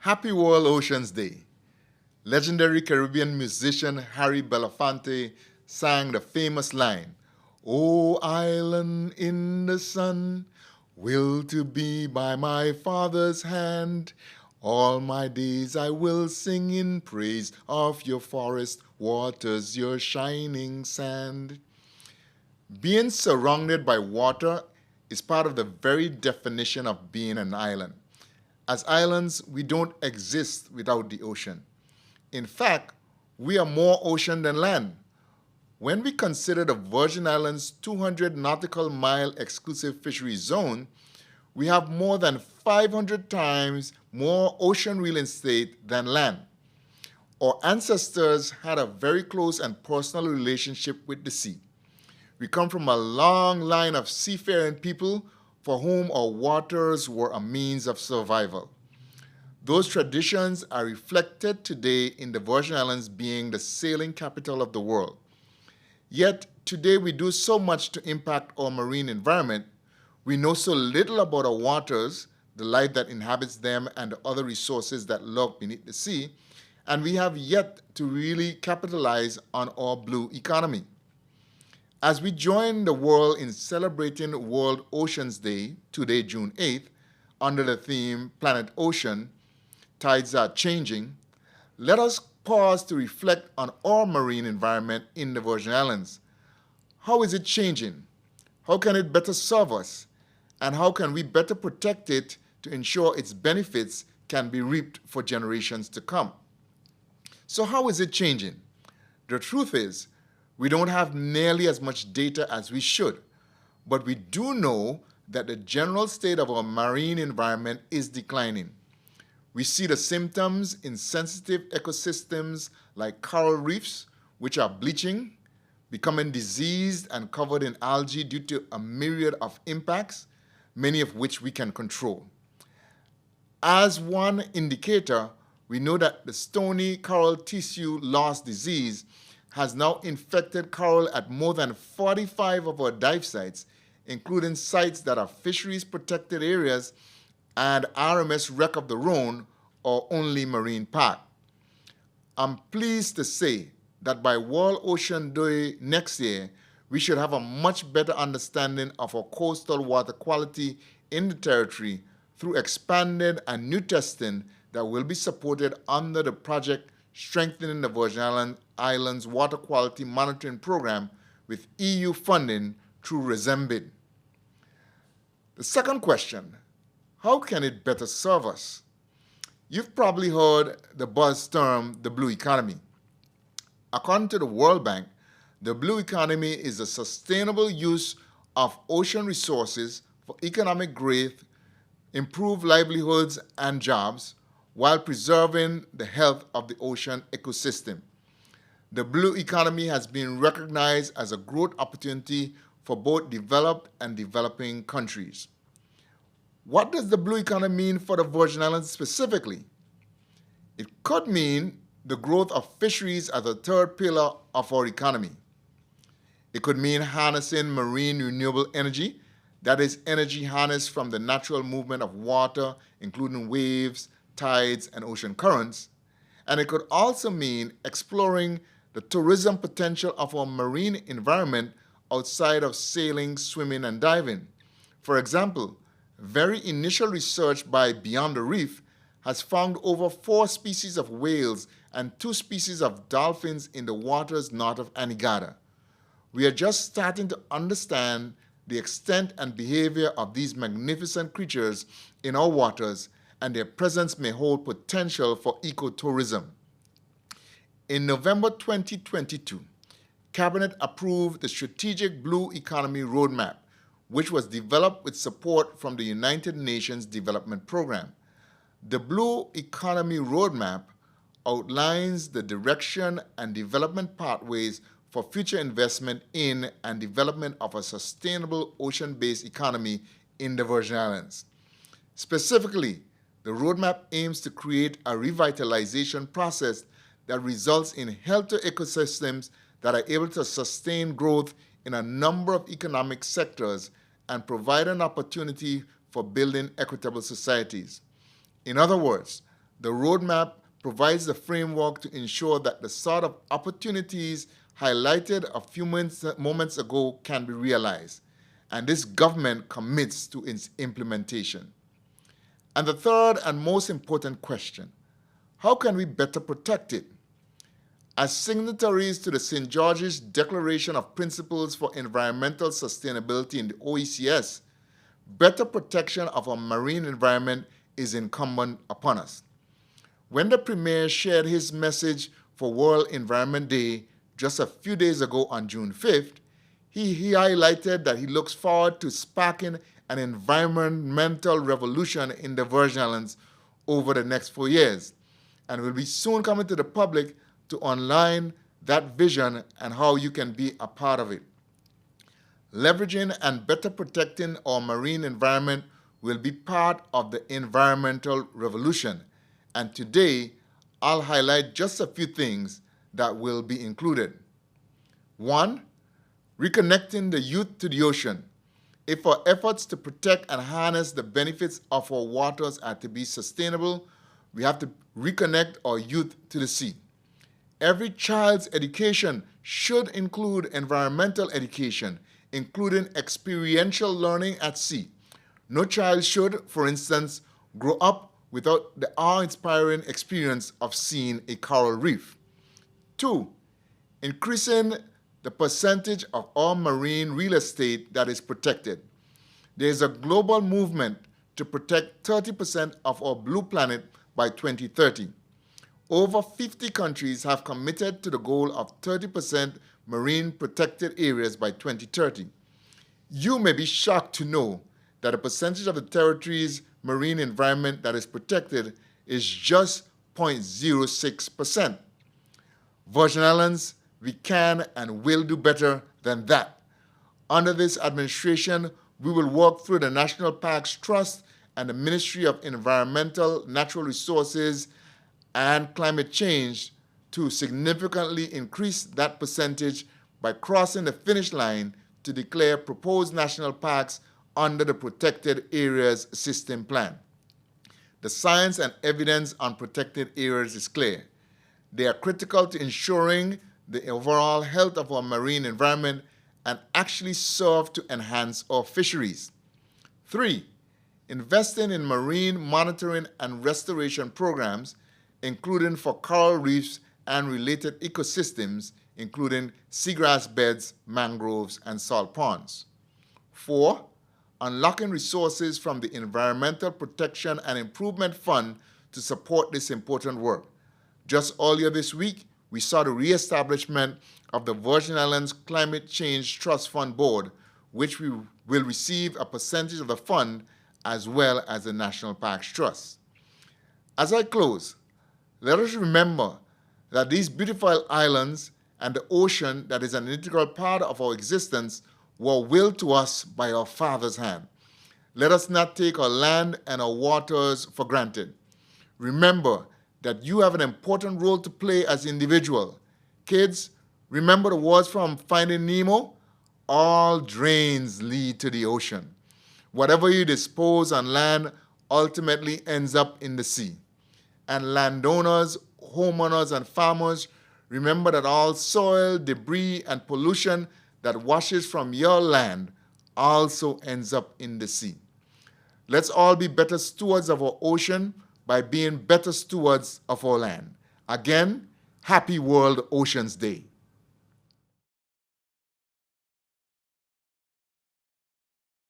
Happy World Oceans Day. Legendary Caribbean musician Harry Belafonte sang the famous line, "O island in the sun, will to be by my Father's hand. All my days I will sing in praise of your forest waters, your shining sand." Being surrounded by water is part of the very definition of being an island. As islands, we don't exist without the ocean. In fact, we are more ocean than land. When we consider the Virgin Islands 200 nautical mile exclusive fisheries zone, we have more than 500 times more ocean real estate than land. Our ancestors had a very close and personal relationship with the sea. We come from a long line of seafaring people for whom our waters were a means of survival. Those traditions are reflected today in the Virgin Islands being the sailing capital of the world. Yet, today we do so much to impact our marine environment. We know so little about our waters, the life that inhabits them, and the other resources that lurk beneath the sea, and we have yet to really capitalize on our blue economy. As we join the world in celebrating World Oceans Day, today, June 8th, under the theme Planet Ocean, Tides Are Changing, let us pause to reflect on our marine environment in the Virgin Islands. How is it changing? How can it better serve us? And how can we better protect it to ensure its benefits can be reaped for generations to come? So how is it changing? The truth is, we don't have nearly as much data as we should, but we do know that the general state of our marine environment is declining. We see the symptoms in sensitive ecosystems like coral reefs, which are bleaching, becoming diseased and covered in algae due to a myriad of impacts, many of which we can control. As one indicator, we know that the stony coral tissue loss disease has now infected coral at more than 45 of our dive sites, including sites that are fisheries protected areas and RMS Wreck of the Rhone or only marine park. I'm pleased to say that by World Ocean Day next year, we should have a much better understanding of our coastal water quality in the territory through expanded and new testing that will be supported under the project Strengthening the Virgin Islands Water Quality Monitoring Program with EU funding through RESEMBID. The second question, how can it better serve us? You've probably heard the buzz term, the blue economy. According to the World Bank, the blue economy is the sustainable use of ocean resources for economic growth, improved livelihoods and jobs, while preserving the health of the ocean ecosystem. The blue economy has been recognized as a growth opportunity for both developed and developing countries. What does the blue economy mean for the Virgin Islands specifically? It could mean the growth of fisheries as a third pillar of our economy. It could mean harnessing marine renewable energy, that is, energy harnessed from the natural movement of water, including waves, tides, and ocean currents. And it could also mean exploring the tourism potential of our marine environment outside of sailing, swimming, and diving. For example, very initial research by Beyond the Reef has found over 4 species of whales and 2 species of dolphins in the waters north of Anegada. We are just starting to understand the extent and behavior of these magnificent creatures in our waters, and their presence may hold potential for ecotourism. In November 2022, Cabinet approved the Strategic Blue Economy Roadmap, which was developed with support from the United Nations Development Program. The Blue Economy Roadmap outlines the direction and development pathways for future investment in and development of a sustainable ocean-based economy in the Virgin Islands. Specifically, the roadmap aims to create a revitalization process that results in healthy ecosystems that are able to sustain growth in a number of economic sectors and provide an opportunity for building equitable societies. In other words, The roadmap provides the framework to ensure that the sort of opportunities highlighted a few moments ago can be realized, and this government commits to its implementation. And the third and most important question, how can we better protect it? As signatories to the St. George's Declaration of Principles for Environmental Sustainability in the OECS, better protection of our marine environment is incumbent upon us. When the Premier shared his message for World Environment Day just a few days ago on June 5th, he highlighted that he looks forward to sparking an environmental revolution in the Virgin Islands over the next 4 years, and will be soon coming to the public to online that vision and how you can be a part of it. Leveraging and better protecting our marine environment will be part of the environmental revolution, and today I'll highlight just a few things that will be included. 1. Reconnecting the youth to the ocean. If our efforts to protect and harness the benefits of our waters are to be sustainable, we have to reconnect our youth to the sea. Every child's education should include environmental education, including experiential learning at sea. No child should, for instance, grow up without the awe-inspiring experience of seeing a coral reef. 2. Increasing the percentage of our marine real estate that is protected. There is a global movement to protect 30% of our blue planet by 2030. Over 50 countries have committed to the goal of 30% marine protected areas by 2030. You may be shocked to know that a percentage of the territory's marine environment that is protected is just 0.06%. Virgin Islands, we can and will do better than that. Under this administration, we will work through the National Parks Trust and the Ministry of Environmental, Natural Resources, and Climate Change to significantly increase that percentage by crossing the finish line to declare proposed national parks under the Protected Areas System Plan. The science and evidence on protected areas is clear. They are critical to ensuring the overall health of our marine environment and actually serve to enhance our fisheries. 3. Investing in marine monitoring and restoration programs, including for coral reefs and related ecosystems, including seagrass beds, mangroves, and salt ponds. 4. Unlocking resources from the Environmental Protection and Improvement Fund to support this important work. Just earlier this week, we saw the re-establishment of the Virgin Islands Climate Change Trust Fund Board, which will receive a percentage of the fund as well as the National Parks Trust. As I close, let us remember that these beautiful islands and the ocean that is an integral part of our existence were willed to us by our Father's hand. Let us not take our land and our waters for granted. Remember that you have an important role to play as individuals. Kids, remember the words from Finding Nemo? All drains lead to the ocean. Whatever you dispose on land ultimately ends up in the sea. And landowners, homeowners, and farmers, remember that all soil, debris, and pollution that washes from your land also ends up in the sea. Let's all be better stewards of our ocean by being better stewards of our land. Again, happy World Oceans Day.